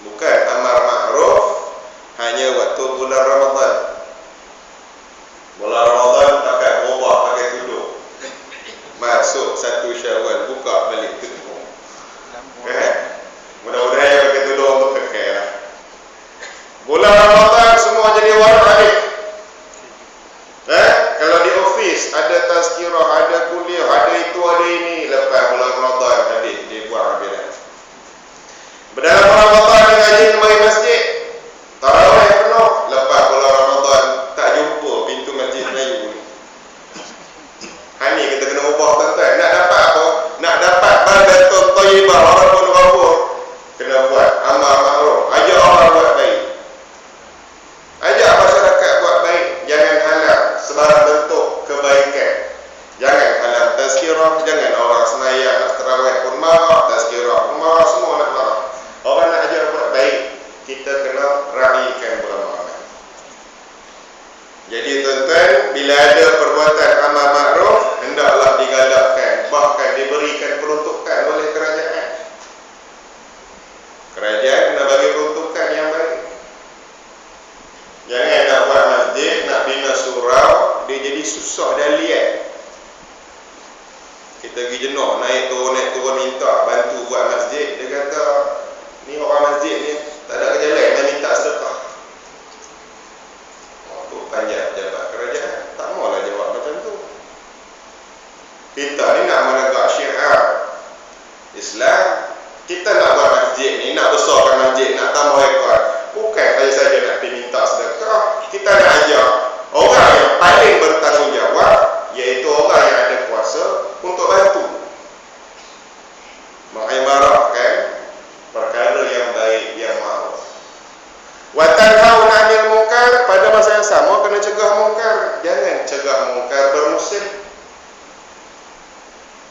Bukan amar ma'ruf hanya waktu bulan Ramadan. Bulan Ramadan pakai ubah, pakai tudung. Masuk 1 Syawal buka balik tudung. Mudah-mudahan yang pakai tudung tu kekal lah. Bulan Ramadan semua jadi warak. Kalau di office ada tazkirah, ada kuliah, ada itu, ada ini. Lepas bulan Ramadan hadis dia buat habis. Berdalam Ramadan ngaji di masjid, tarawih penuh. Lepas bulan Ramadan tak jumpa pintu masjid Melayu ni. Hani kita kena ubah tuan-tuan. Nak dapat apa? Nak dapat baldatun thayyibah wa rabbun ghafur. Kena buat amar ma'ruf, ajak orang buat baik. Ajak masyarakat buat baik. Jangan halang sebarang bentuk kebaikan. Jangan halang tazkirah. Jangan orang senayang nak tarawih pun marah, tazkirah pun marah, semua nak marah. Orang nak ajak buat baik, kita kena raikan bulan Ramadan. Jadi tuan-tuan, bila ada perbuatan amar ma'ruf, hendaklah digalakkan, bahkan diberikan peruntukan oleh kerajaan. Kerajaan kena bagi peruntukan yang baik. Jangan nak buat masjid, nak bina surau, dia jadi susah dan liat. Kita pergi jenuh, naik turun minta bantu buat masjid. Dia kata, ni orang masjid ni tak ada kerja lain, dia minta sedekah. Tu panjat pejabat kerajaan, tak maulah jawab macam tu. Kita ni nak menegak syiar Islam. Kita nak buat masjid ni, nak besarkan masjid, nak tambah ekor. Bukan saja nak diminta sedekah. Kita nak ajak orang yang paling bertanggungjawab, iaitu orang yang ada kuasa untuk bantu mengimarahkan perkara yang baik, yang ma'ruf. Wa tanhauna 'anil munkar, pada masa yang sama kena cegah mungkar. Jangan cegah mungkar bermusim.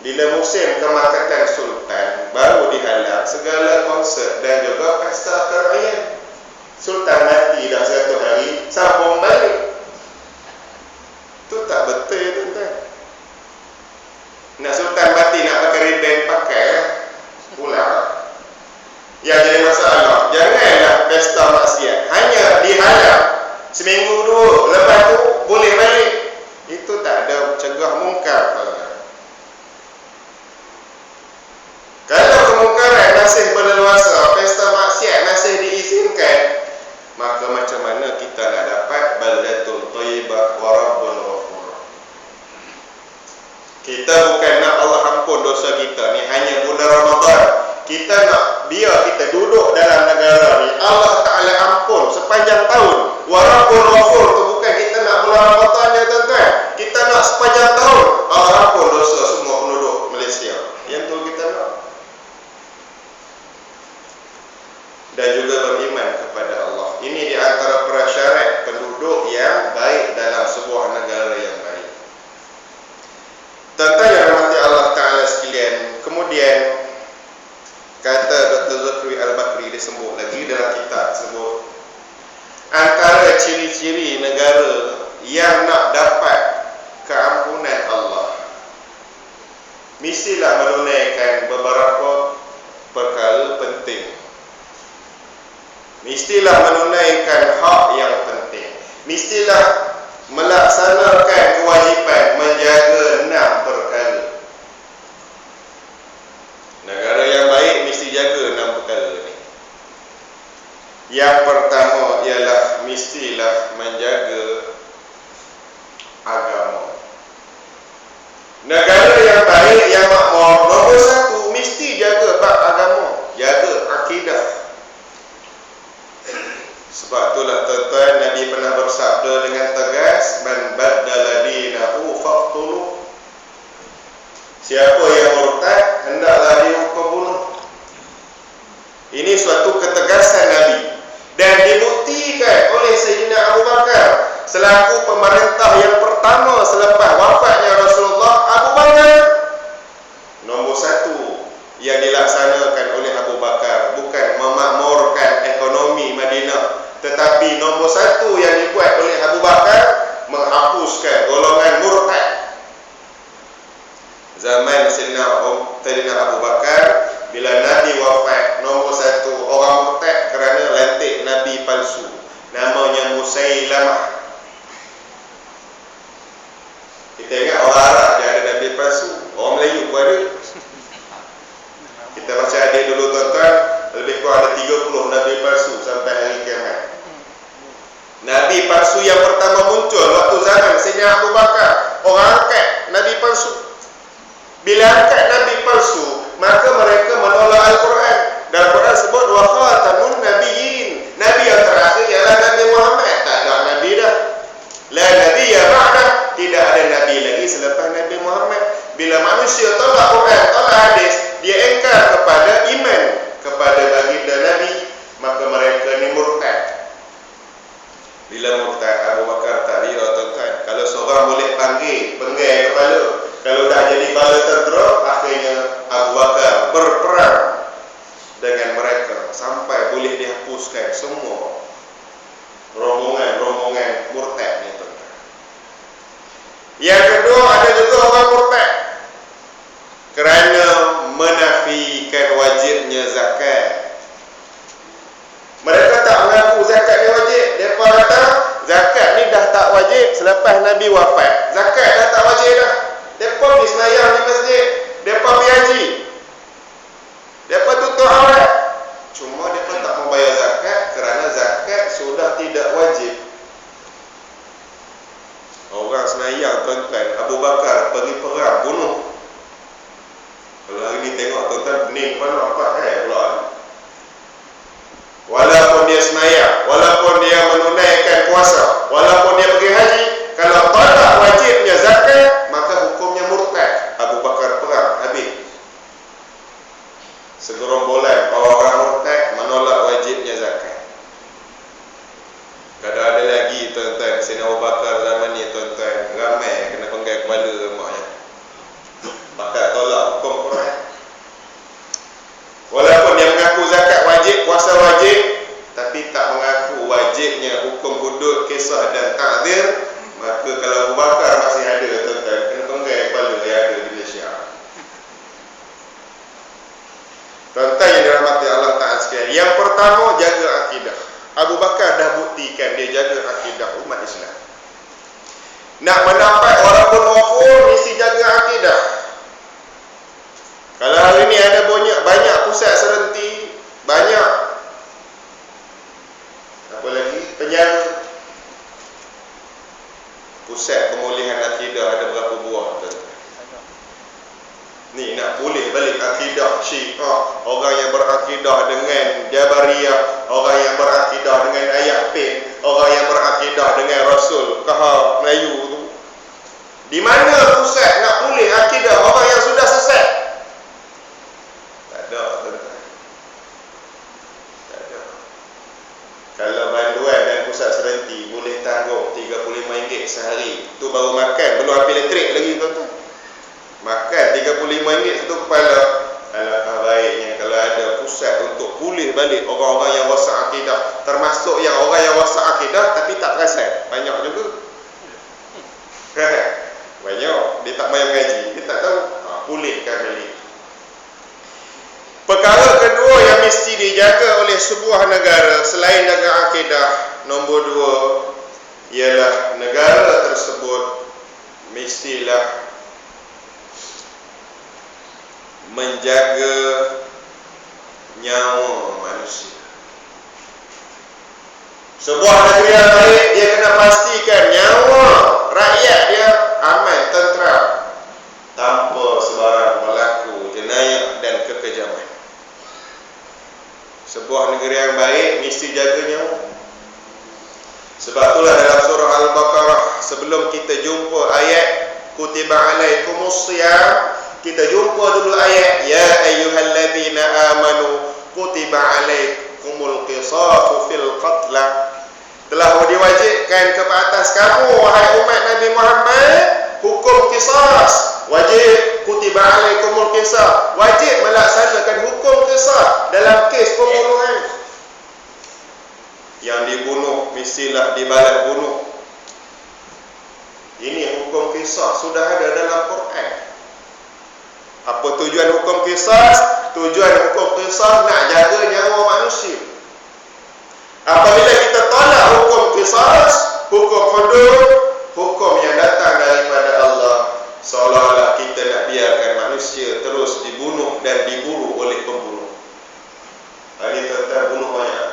Bila musim kemakatan sultan, baru dihalang segala konsert dan juga pesta perayaan. Sultan mati dah 1 hari, sambung balik. Itu tak betul, tuan-tuan. Nak sultan mati nak pakai ribbon, pakai pula. Yang jadi masalah, janganlah pesta maksiat hanya dihalang seminggu 2, lepas tu boleh balik. Itu tak ada cegah mungkar, tuan-tuan. Kalau kemungkaran masih berleluasa, pesta maksiat masih diizinkan, maka macam mana kita nak dapat baldatul thayyibah wa rabbun ghafur? Kita bukan nak Allah ampun dosa kita ni hanya bulan Ramadan. Kita nak biar kita duduk dalam negara ni Allah Ta'ala ampun sepanjang tahun. Wa rabbun ghafur tu bukan kita nak bulan Ramadan ya tuan-tuan. Kita nak sepanjang tahun Allah ampun dosa semua penduduk Malaysia. Yang tu kita nak. Dan juga beriman kepada Allah. Ini di antara prasyarat penduduk yang baik dalam sebuah negara yang baik. Tuan-tuan yang rahmati Allah Ta'ala sekalian, kemudian kata Dr. Zulkifli Al-Bakri disebut lagi dalam kitab tersebut, antara ciri-ciri negara yang nak dapat keampunan Allah, mestilah menunaikan beberapa perkara penting. Mestilah menunaikan hak yang penting. Mestilah melaksanakan kewajipan menjaga 6 perkara. Negara yang baik mesti jaga 6 perkara ni. Yang pertama ialah mestilah menjaga agama. Negara yang baik, yang makmur, nombor 1 mesti jaga bab agama, jaga akidah. Sebab itulah tuan-tuan, Nabi pernah bersabda dengan tegas, man baddala dinahu faqtuluh. Siapa yang murtad, hendaklah dihukum bunuh. Ini suatu ketegasan Nabi dan dibuktikan oleh Sayyidina Abu Bakar selaku pemerintah yang pertama selepas wafatnya Rasulullah. Abu Bakar nombor 1 yang dilaksanakan oleh Abu Bakar bukan memakmurkan ekonomi Madinah, tetapi nombor 1 yang dibuat oleh Abu Bakar menghapuskan golongan murtad. Zaman Sayyidina Abu Bakar, bila Nabi wafat, nombor 1 orang murtad kerana Musailamah. Kita ingat orang Arab dia ada Nabi palsu, orang Melayu pun ada. Kita baca hadis dulu tuan-tuan, lebih kurang ada 30 Nabi palsu sampai hari kiamat. Nabi palsu yang pertama muncul waktu zaman Sayyidina Abu Bakar, orang angkat Nabi palsu. Bila angkat Nabi palsu, maka mereka menolak Al-Quran. Dan Al-Quran sebut wa khatamun nabiyyin. Nabi yang terakhir ialah Nabi Muhammad. Tak ada Nabi dah. La nabiyya ba'da. Tidak ada Nabi lagi selepas Nabi Muhammad. Bila manusia tolak Quran, tolak hadis, dia engkar kepada iman, kepada baginda Nabi, maka mereka ni murtad. Bila murtad, Abu Bakar tak rira tuan-tuan. Kalau seorang boleh panggil, penggai kepala, kalau dah jadi kepala tentera, akhirnya Abu Bakar berperang dengan mereka sampai boleh dihapuskan semua rombongan murtad ni tuan-tuan. Yang kedua, ada juga orang murtad kerana menafikan wajibnya zakat. Mereka tak mengaku zakat ni wajib. Mereka kata zakat ni dah tak wajib selepas Nabi wafat. Zakat dah tak wajib dah. Mereka pergi sembahyang di masjid, mereka pergi haji, mereka tutup aurat. Cuma mereka tak membayar zakat kerana zakat sudah tidak wajib. Orang sembahyang tuan-tuan, Abu Bakar pergi perang bunuh. Kalau hari ni tengok tuan-tuan, pening pun nampak pula. Walaupun dia sembahyang, walaupun dia menunaikan puasa, walaupun dia pergi haji, kalau tolak wajibnya zakat, maka hukumnya murtad. Abu Bakar perang habis. Segerombolan orang murtad menolak wajibnya zakat. Kadang ada lagi tuan-tuan, Sayyidina Abu Bakar zaman ni tuan-tuan, ramai kena penggai kepala maknya. Bakar tolak hukum Quran. Walaupun dia mengaku zakat wajib, puasa wajib, tapi tak mengaku wajibnya hukum hudud, kisah dan takdir, maka kalau Abu Bakar masih ada tuan-tuan, kena penggai kepala yang ada di Malaysia. Tuan-tuan yang dirahmati Allah Ta'ala sekalian, yang pertama, jaga akidah. Abu Bakar dah buktikan dia jaga akidah umat Islam. Nak menampak orang berwafur, mesti jaga akidah. Kalau hari ni ada banyak pusat serenti, banyak apa lagi, penjara, pusat pemulihan akidah ada berapa buah tuan-tuan? Ni nak pulih balik akidah Syiah, orang yang berakidah dengan Jabariyah, orang yang berakidah dengan ayat pin, orang yang berakidah dengan Rasul Kahar Melayu tu. Di mana pusat nak pulih akidah orang yang sudah sesat? Tak ada tuan-tuan. Tak ada. Kalau banduan dan pusat serenti boleh tanggung RM35 sehari, tu baru makan, belum habis elektrik lagi tuan-tuan. Makan RM35 satu kepala. Alangkah baiknya kalau ada pusat untuk pulih balik orang-orang yang rosak akidah, termasuk yang orang yang rosak akidah tapi tak perasan. Banyak juga. Banyak. Dia tak main mengaji, dia tak tahu. Pulihkan balik. Perkara kedua yang mesti dijaga oleh sebuah negara selain jaga akidah, nombor 2 ialah negara tersebut mestilah menjaga nyawa manusia. Sebuah negeri yang baik, dia kena pastikan nyawa rakyat dia aman, tentram, tanpa sebarang berlaku jenayah dan kekejaman. Sebuah negeri yang baik mesti jaga nyawa. Sebab itulah dalam surah Al-Baqarah, sebelum kita jumpa ayat kutiba alaikumus shiyam, kita jumpa dulu ayat ya ayyuhalladzina amanu kutiba alaikumul qisasu fil qatla. Telah diwajibkan ke atas kamu wahai umat Nabi Muhammad hukum qisas. Wajib kutiba alaikumul qisas. Wajib melaksanakan hukum qisas dalam kes pembunuhan. Yang dibunuh mestilah dibalas bunuh. Ini hukum qisas sudah ada dalam Quran. Apa tujuan hukum qisas? Tujuan hukum qisas nak jaga nyawa manusia. Apabila kita tolak hukum qisas, Hari ni tuan-tuan bunuh banyak.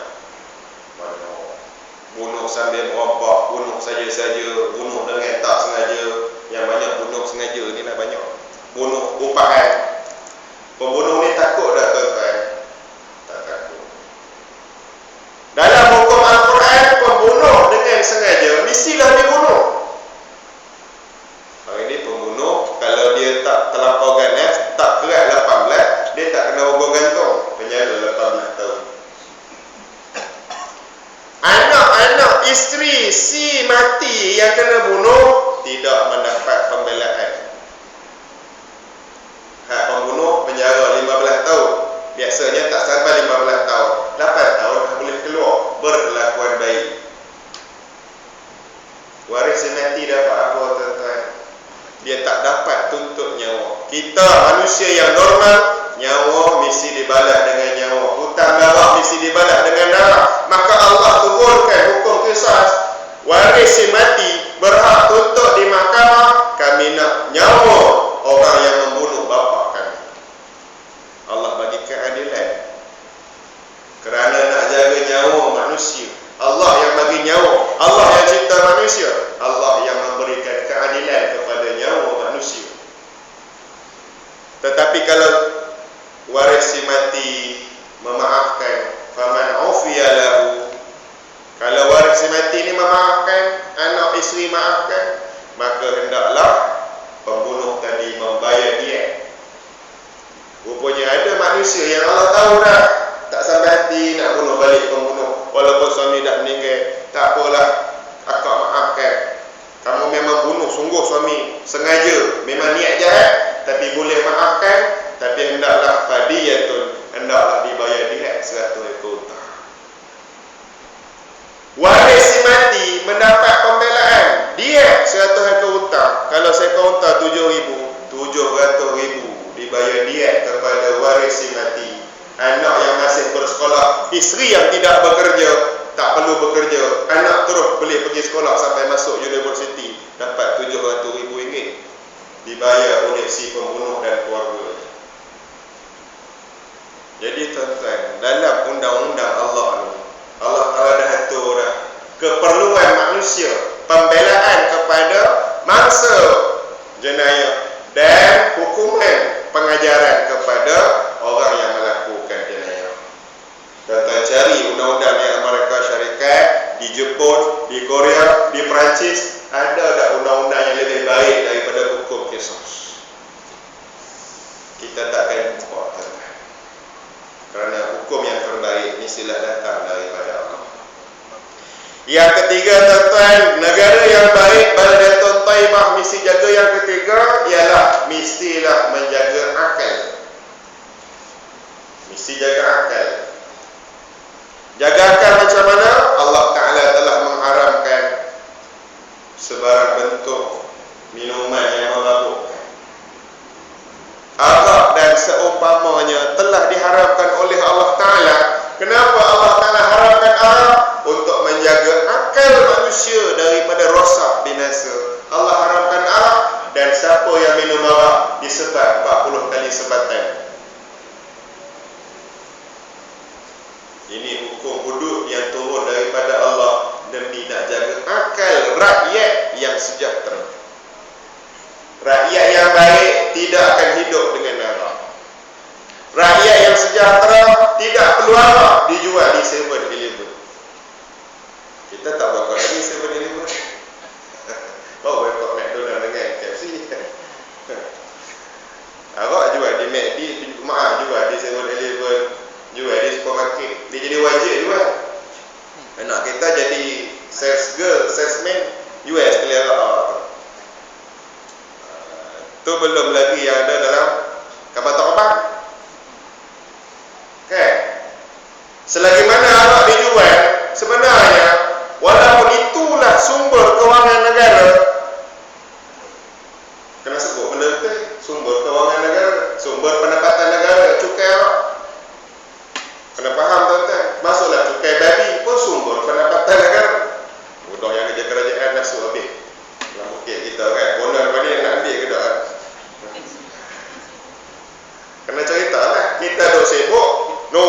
Bunuh sambil merobak, bunuh saja-saja, bunuh dengan tak sengaja. Yang banyak bunuh sengaja ni lah banyak. Bunuh upahan. Pembunuh ni takut dah tuan-tuan? Tak takut. Dalam hukum Al-Quran, pembunuh dengan sengaja mestilah dibunuh. Hari ni pembunuh, kalau dia tak terlampau ganas, tak kerat 18, dia tak kena hukum gantung, penjara 18 tahun. Anak-anak isteri si mati yang kena bunuh tidak mendapat pembelaan. Hak pembunuh penjara 15 tahun. Biasanya tak sampai 15 tahun. 8 tahun dah boleh keluar berkelakuan baik. Waris si mati dapat apa tuan-tuan? Dia tak dapat tuntut nyawa. Kita manusia yang normal, nyawa mesti dibalas dengan nyawa, hutang darah mesti dibalas dengan darah. Maka Allah turunkan hukum qisas. Waris si mati berhak tuntut di mahkamah, kami nak nyawa orang yang membunuh bapa kami. Allah bagi keadilan kerana nak jaga nyawa manusia. Allah yang bagi nyawa, Allah yang cipta manusia, Allah yang memberikan keadilan kepada nyawa manusia. Tetapi kalau waris si mati memaafkan, faman ufiya lahu, kalau waris si mati ni memaafkan, anak isteri maafkan, maka hendaklah pembunuh tadi membayar diat. Rupanya ada manusia yang Allah tahu dah tak sampai hati nak bunuh balik pembunuh, walaupun suami dah meninggal. Tak apalah, akak maafkan. Kamu memang bunuh sungguh suami, sengaja, memang niat jahat, tapi boleh maafkan. Tapi hendaklah fadiyatun, hendaklah dibayar diat 100 ekor unta. Waris si mati mendapat pembelaan, diat 100 ekor unta. Kalau seekor unta 7,000, 700,000 dibayar diat kepada waris si mati. Anak yang masih bersekolah, isteri yang tidak bekerja, tak perlu bekerja, anak terus boleh pergi sekolah sampai masuk universiti, dapat RM700,000 dibayar oleh si pembunuh dan keluarga. Jadi tuan-tuan, dalam undang-undang Allah ni, Allah Ta'ala dah atur dah keperluan manusia, pembelaan kepada mangsa jenayah dan hukuman pengajaran kepada orang yang melakukan jenayah. Tuan-tuan cari undang-undang di Amerika Syarikat, di Jepun, di Korea, di Perancis, ada tak undang-undang yang lebih baik daripada hukum qisas? Kita takkan jumpa tuan-tuan, kerana hukum yang terbaik mestilah datang daripada Allah. Yang ketiga tuan-tuan, negara yang baik, Baldatun Thayyibah, mesti jaga. Yang ketiga ialah mestilah menjaga akal. Mesti jaga akal. Jaga akal macam mana? Allah Ta'ala telah mengharamkan sebarang bentuk minuman yang memabukkan. Arak dan seumpamanya telah diharamkan oleh Allah Ta'ala. Kenapa Allah Ta'ala haramkan arak? Untuk menjaga akal manusia daripada rosak binasa. Allah haramkan arak, dan siapa yang minum arak disebat 40 kali sebatan. Ini hukum hudud yang turun daripada Allah demi nak jaga akal rakyat yang sejahtera. Rakyat yang baik tidak akan hidup dengan arak. Rakyat yang sejahtera tidak perlu arak dijual di 7-Eleven. Kita tak bakal lagi 7-Eleven. Oh, bakal McDonald dengan KFC. Arak jual di McD, jual di 7-Eleven, jual di supermarket. Dia jadi wajib jual. Anak kita jadi sales girl, salesman, jual sekali arak. Tu belum lagi yang ada dalam kapal terbang. Kan? Selagi mana arak dijual, sebenarnya walaupun itulah sumber kewangan negara, kena sebut benda tu, sumber kewangan negara, sumber pendapatan negara, cukai arak. Kena faham tuan-tuan, masuklah cukai babi pun sumber pendapatan negara. Budak yang kerja kerajaan masuk habis dalam bukit kita kan, bonan apa ni nak ambil ke tak? Kena cerita lah, kita duk sibuk, no,